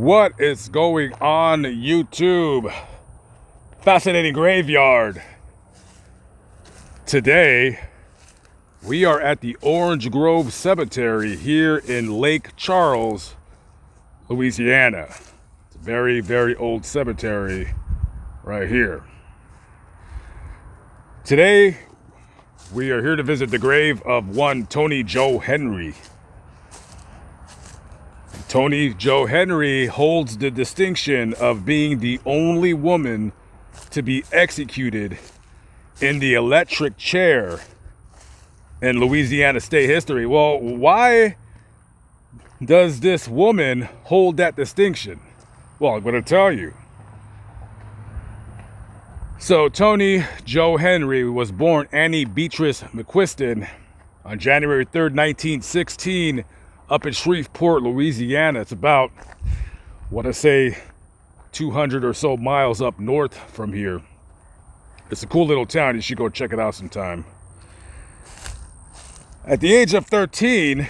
What is going on YouTube? Fascinating graveyard. Today, we are at the Orange Grove Cemetery here in Lake Charles, Louisiana. It's a very, very old cemetery right here. Today, we are here to visit the grave of one Tony Joe Henry. Tony Joe Henry holds the distinction of being the only woman to be executed in the electric chair in Louisiana state history. Well, why does this woman hold that distinction? Well, I'm going to tell you. So Tony Joe Henry was born Annie Beatrice McQuiston on January 3rd, 1916, up in Shreveport, Louisiana. It's about, what I say, 200 or so miles up north from here. It's a cool little town. You should go check it out sometime. At the age of 13,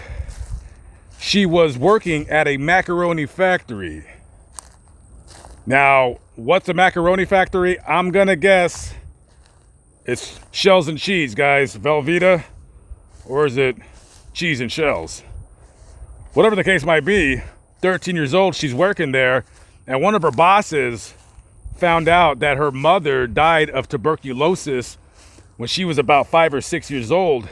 she was working at a macaroni factory. Now, what's a macaroni factory? I'm gonna guess it's shells and cheese, guys. Velveeta, or is it cheese and shells? Whatever the case might be, 13 years old, she's working there, and one of her bosses found out that her mother died of tuberculosis when she was about 5 or 6 years old.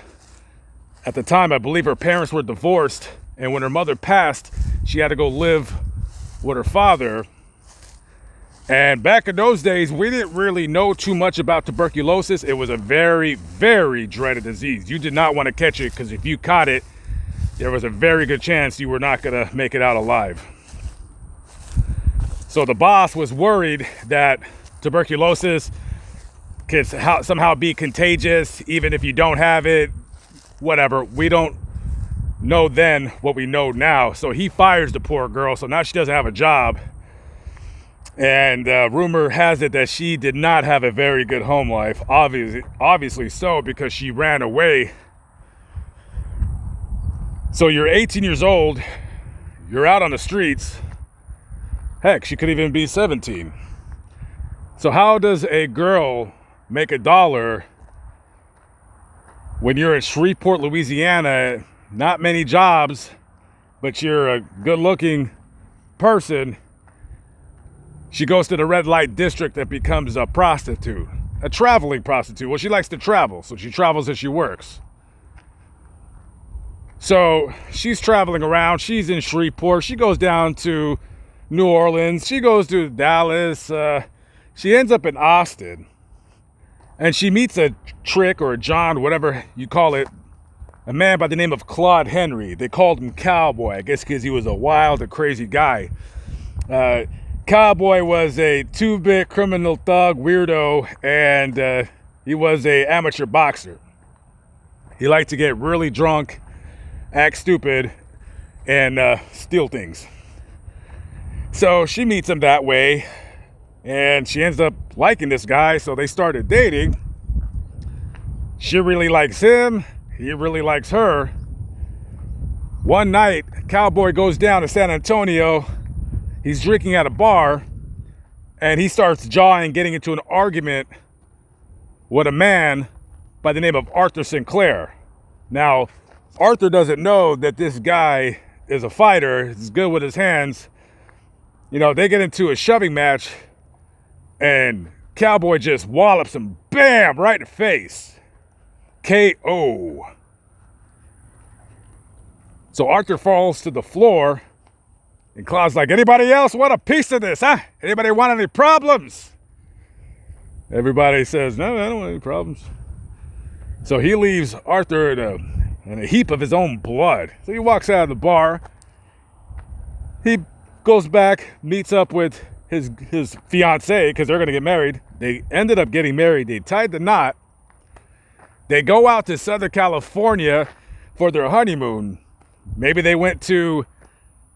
At the time, I believe her parents were divorced, and when her mother passed, she had to go live with her father. And back in those days, we didn't really know too much about tuberculosis. It was a very, very dreaded disease. You did not want to catch it, because if you caught it, there was a very good chance you were not going to make it out alive. So the boss was worried that tuberculosis could somehow be contagious, even if you don't have it, whatever. We don't know then what we know now. So he fires the poor girl, so now she doesn't have a job. And rumor has it that she did not have a very good home life, obviously so, because she ran away. So you're 18 years old, you're out on the streets. Heck, she could even be 17. So how does a girl make $1 when you're in Shreveport, Louisiana? Not many jobs, but you're a good-looking person. She goes to the red light district and becomes a prostitute, a traveling prostitute. Well, she likes to travel, so she travels as she works. So she's traveling around. She's in Shreveport. She goes down to New Orleans. She goes to Dallas. She ends up in Austin. And she meets a Trick or a John, whatever you call it, a man by the name of Claude Henry. They called him Cowboy, I guess because he was a wild and crazy guy. Cowboy was a two-bit criminal thug weirdo, and he was an amateur boxer. He liked to get really drunk, act stupid, and steal things. So she meets him that way, and she ends up liking this guy, so they started dating. She really likes him, he really likes her. One night, Cowboy goes down to San Antonio. He's drinking at a bar, and he starts jawing, getting into an argument with a man by the name of Arthur Sinclair. Now, Arthur doesn't know that this guy is a fighter. He's good with his hands. You know, they get into a shoving match, and Cowboy just wallops him, bam, right in the face. KO. So Arthur falls to the floor, and Claude's like, anybody else want a piece of this, huh? Anybody want any problems? Everybody says, no, I don't want any problems. So he leaves Arthur in a heap of his own blood. So he walks out of the bar. He goes back, meets up with his fiancée, because they're going to get married. They ended up getting married. They tied the knot. They go out to Southern California for their honeymoon. Maybe they went to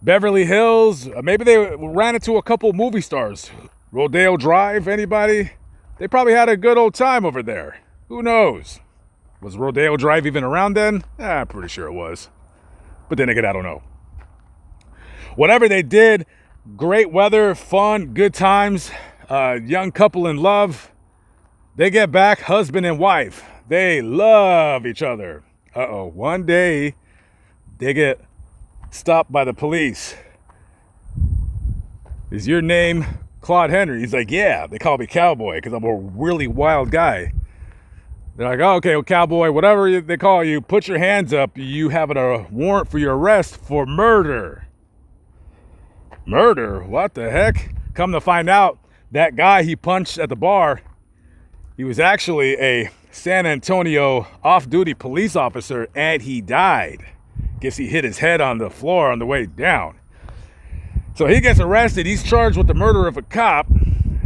Beverly Hills. Maybe they ran into a couple movie stars. Rodeo Drive, anybody? They probably had a good old time over there. Who knows? Was Rodeo Drive even around then? I'm pretty sure it was. But then again, I don't know. Whatever they did, Great weather, fun, good times, young couple in love. They get back, husband and wife. They love each other. Uh-oh, one day they get stopped by the police. Is your name Claude Henry? He's like, yeah, they call me Cowboy because I'm a really wild guy. They're like, oh, okay, well, Cowboy, whatever they call you, put your hands up. You have a warrant for your arrest for murder. Murder? What the heck? Come to find out, that guy he punched at the bar, he was actually a San Antonio off-duty police officer, and he died. Guess he hit his head on the floor on the way down. So he gets arrested. He's charged with the murder of a cop.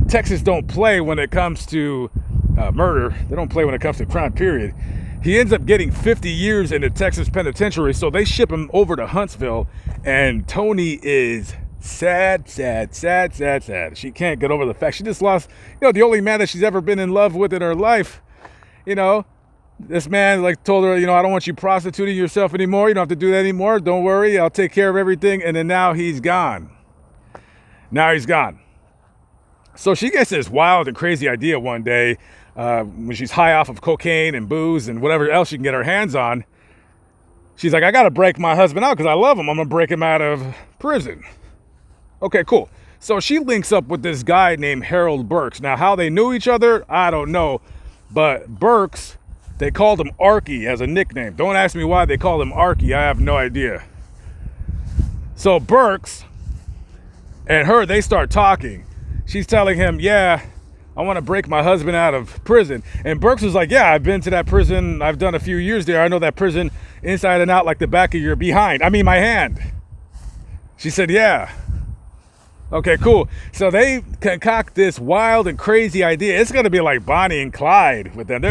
Texas don't play when it comes to murder. They don't play when it comes to crime, period. He ends up getting 50 years in the Texas penitentiary, so they ship him over to Huntsville, and Tony is sad. She can't get over the fact she just lost, the only man that she's ever been in love with in her life. This man told her, I don't want you prostituting yourself anymore. You don't have to do that anymore. Don't worry. I'll take care of everything. And then now he's gone. So she gets this wild and crazy idea one day when she's high off of cocaine and booze and whatever else she can get her hands on. She's like, I got to break my husband out because I love him. I'm going to break him out of prison. Okay, cool. So she links up with this guy named Harold Burks. Now, how they knew each other, I don't know. But Burks, they called him Arky as a nickname. Don't ask me why they called him Arky. I have no idea. So Burks and her, they start talking. She's telling him, yeah, I want to break my husband out of prison. And Burks was like, yeah, I've been to that prison. I've done a few years there. I know that prison inside and out like the back of your my hand. She said, yeah. Okay, cool. So they concoct this wild and crazy idea. It's going to be like Bonnie and Clyde with them.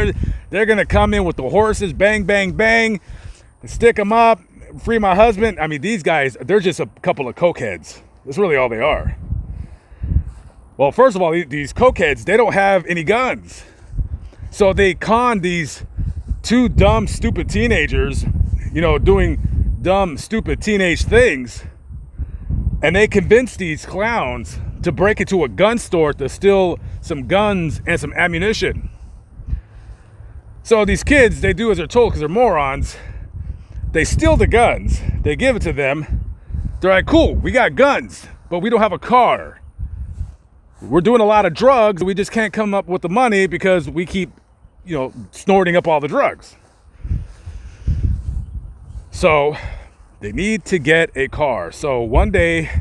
They're going to come in with the horses, bang, bang, bang, stick them up, free my husband. I mean, these guys, they're just a couple of cokeheads. That's really all they are. Well, first of all, these cokeheads, they don't have any guns. So they con these two dumb, stupid teenagers, doing dumb, stupid teenage things. And they convinced these clowns to break into a gun store to steal some guns and some ammunition. So these kids, they do as they're told because they're morons. They steal the guns. They give it to them. They're like, cool, we got guns, but we don't have a car. We're doing a lot of drugs. We just can't come up with the money because we keep, snorting up all the drugs. So they need to get a car. So one day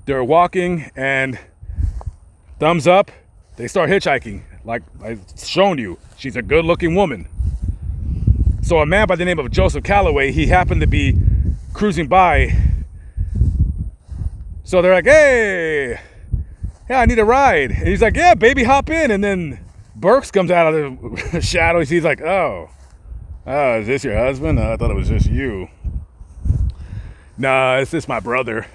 they're walking and thumbs up, they start hitchhiking. Like I've shown you, she's a good looking woman. So a man by the name of Joseph Calloway, he happened to be cruising by. So they're like, hey, yeah, I need a ride. And he's like, yeah, baby, hop in. And then Burks comes out of the shadows. He's like, oh, is this your husband? I thought it was just you. Nah, it's just my brother.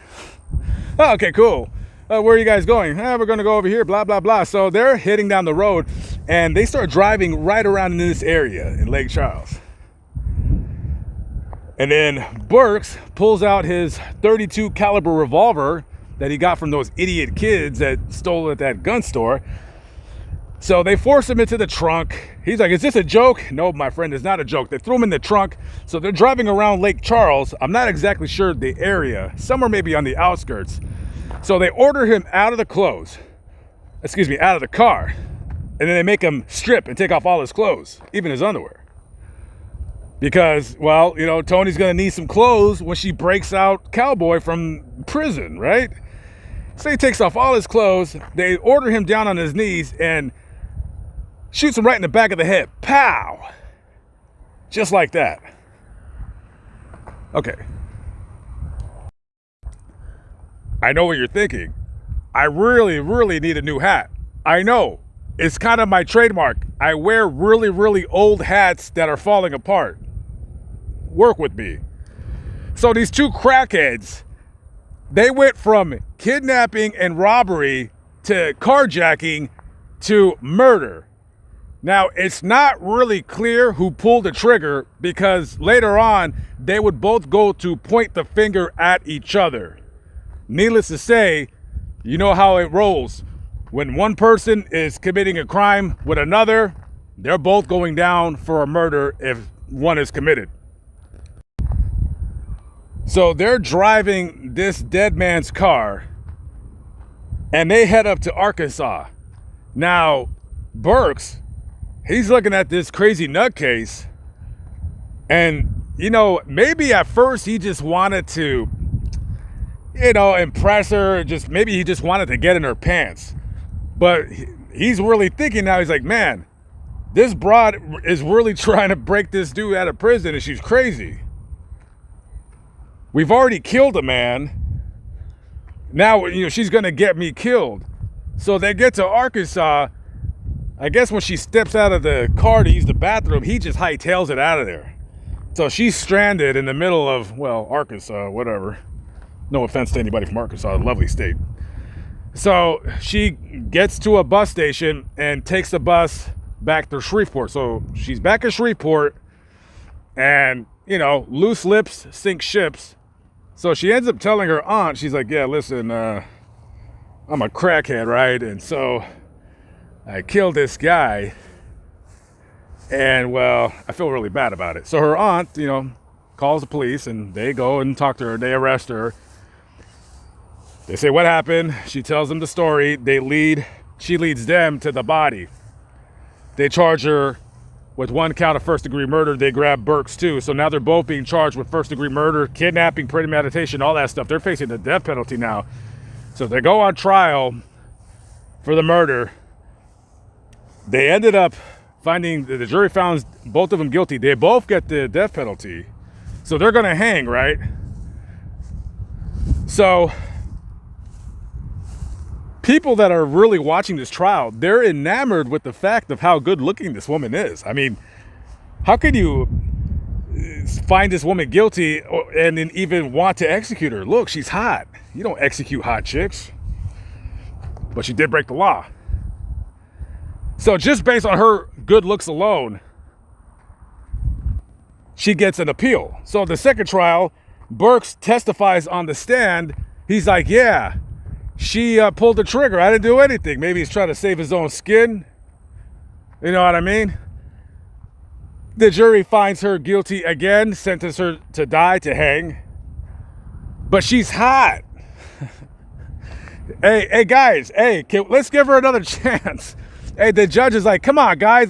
Oh, okay, cool. Where are you guys going? We're going to go over here, blah, blah, blah. So they're heading down the road, and they start driving right around in this area in Lake Charles. And then Burks pulls out his .32 caliber revolver that he got from those idiot kids that stole at that gun store. So they force him into the trunk. He's like, is this a joke? No, my friend, it's not a joke. They threw him in the trunk. So they're driving around Lake Charles. I'm not exactly sure the area. Somewhere maybe on the outskirts. So they order him out of the car. And then they make him strip and take off all his clothes, even his underwear. Because, well, Tony's going to need some clothes when she breaks out Cowboy from prison, right? So he takes off all his clothes. They order him down on his knees and shoots him right in the back of the head. Pow! Just like that. Okay. I know what you're thinking. I really, really need a new hat. I know. It's kind of my trademark. I wear really, really old hats that are falling apart. Work with me. So these two crackheads, they went from kidnapping and robbery to carjacking to murder. Now, it's not really clear who pulled the trigger because later on, they would both go to point the finger at each other. Needless to say, you know how it rolls. When one person is committing a crime with another, they're both going down for a murder if one is committed. So they're driving this dead man's car and they head up to Arkansas. Now, Burks, he's looking at this crazy nutcase, and, you know, maybe at first he just wanted to, you know, impress her. Maybe he just wanted to get in her pants. But he's really thinking now, he's like, man, this broad is really trying to break this dude out of prison, and she's crazy. We've already killed a man. Now, you know, she's going to get me killed. So they get to Arkansas. I guess when she steps out of the car to use the bathroom, he just hightails it out of there. So she's stranded in the middle of, well, Arkansas, whatever. No offense to anybody from Arkansas, a lovely state. So she gets to a bus station and takes the bus back to Shreveport. So she's back in Shreveport, and, you know, loose lips sink ships. So she ends up telling her aunt, she's like, yeah, listen, I'm a crackhead, right? And so I killed this guy, and, well, I feel really bad about it. So her aunt, you know, calls the police, and they go and talk to her. They arrest her. They say, what happened? She tells them the story. She leads them to the body. They charge her with one count of first-degree murder. They grab Burks, too. So now they're both being charged with first-degree murder, kidnapping, premeditation, all that stuff. They're facing the death penalty now. So they go on trial for the murder. They ended up finding, the jury found both of them guilty. They both get the death penalty. So they're going to hang, right? So people that are really watching this trial, they're enamored with the fact of how good looking this woman is. I mean, how can you find this woman guilty and then even want to execute her? Look, she's hot. You don't execute hot chicks. But she did break the law. So just based on her good looks alone, she gets an appeal. So the second trial, Burks testifies on the stand. He's like, yeah, she pulled the trigger. I didn't do anything. Maybe he's trying to save his own skin. You know what I mean? The jury finds her guilty again, sentences her to die, to hang. But she's hot. Hey, guys, let's give her another chance. Hey, the judge is like, come on, guys,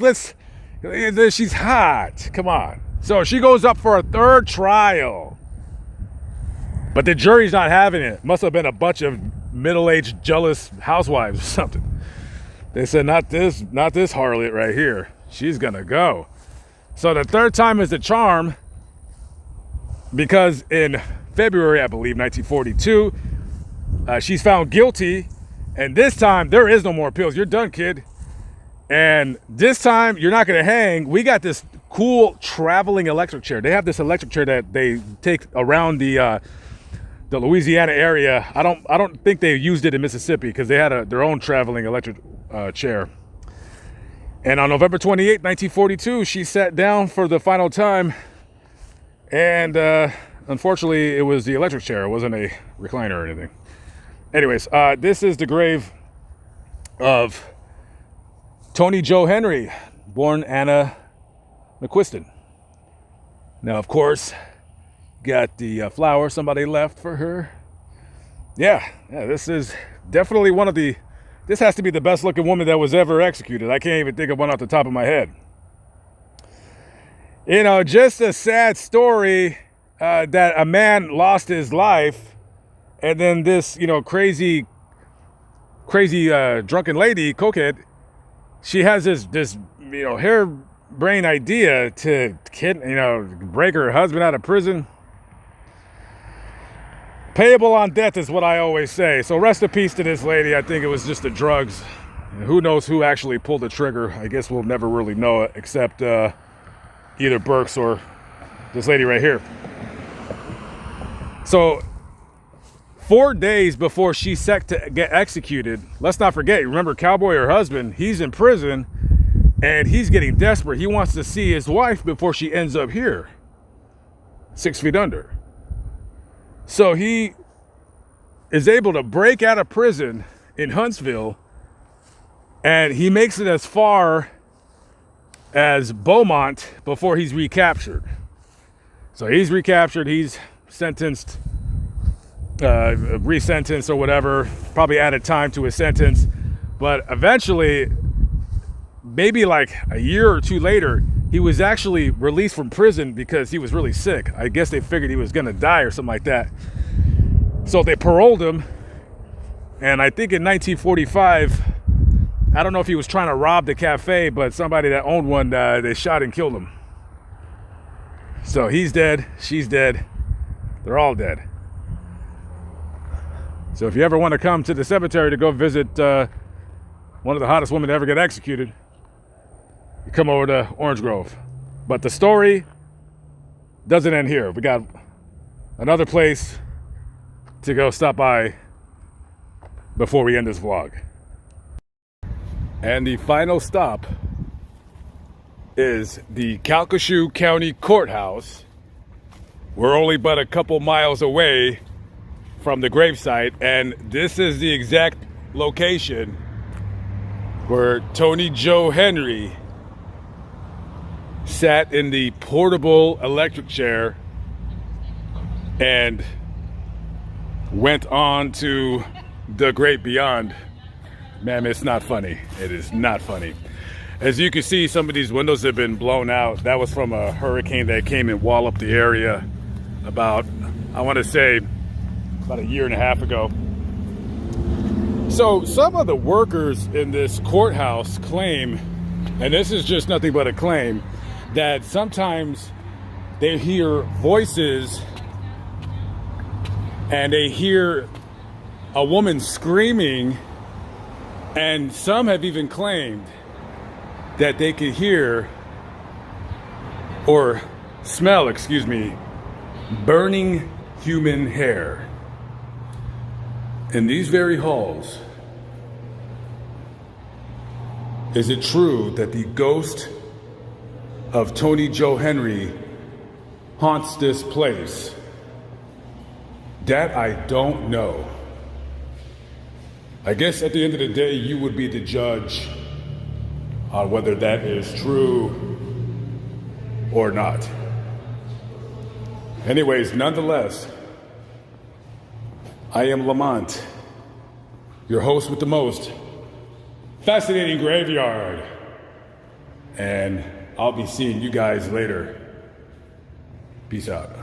she's hot. Come on. So she goes up for a third trial. But the jury's not having it. Must have been a bunch of middle-aged, jealous housewives or something. They said, not this harlot right here. She's gonna go. So the third time is the charm, because in February, I believe, 1942, she's found guilty, and this time there is no more appeals. You're done, kid. And this time you're not gonna hang. We got this cool traveling electric chair. They have this electric chair that they take around the Louisiana area. I don't think they used it in Mississippi because they had their own traveling electric chair. And on November 28, 1942, she sat down for the final time, and unfortunately it was the electric chair. It wasn't a recliner or anything. Anyways, this is the grave of Tony Joe Henry, born Anna McQuiston. Now, of course, got the flower somebody left for her. Yeah, this is definitely this has to be the best looking woman that was ever executed. I can't even think of one off the top of my head. You know, just a sad story that a man lost his life, and then this, you know, crazy drunken lady, cokehead, she has this you know, harebrained idea to break her husband out of prison. Payable on death is what I always say. So rest in peace to this lady. I think it was just the drugs. And who knows who actually pulled the trigger? I guess we'll never really know it, except either Burks or this lady right here. So 4 days before she's set to get executed, let's not forget, remember Cowboy, her husband, he's in prison and he's getting desperate. He wants to see his wife before she ends up here, 6 feet under. So he is able to break out of prison in Huntsville, and he makes it as far as Beaumont before he's recaptured. So he's recaptured, he's sentenced, resentenced or whatever, probably added time to his sentence, but eventually, maybe like a year or two later, he was actually released from prison because he was really sick. I guess they figured he was gonna die or something like that. So they paroled him, and I think in 1945, I don't know if he was trying to rob the cafe, but somebody that owned one, they shot and killed him. So he's dead, she's dead, they're all dead. So if you ever want to come to the cemetery to go visit one of the hottest women to ever get executed, you come over to Orange Grove. But the story doesn't end here. We got another place to go stop by before we end this vlog. And the final stop is the Calcasieu County Courthouse. We're only but a couple miles away from the gravesite, and this is the exact location where Tony Joe Henry sat in the portable electric chair and went on to the great beyond. Man, it's not funny. It is not funny. As you can see, some of these windows have been blown out. That was from a hurricane that came and walloped the area about, I want to say, about a year and a half ago. So some of the workers in this courthouse claim, and this is just nothing but a claim, that sometimes they hear voices and they hear a woman screaming, and some have even claimed that they could hear or smell, burning human hair in these very halls. Is it true that the ghost of Tony Joe Henry haunts this place? That I don't know. I guess at the end of the day, you would be the judge on whether that is true or not. Anyways, nonetheless, I am Lamont, your host with the most fascinating graveyard, and I'll be seeing you guys later. Peace out.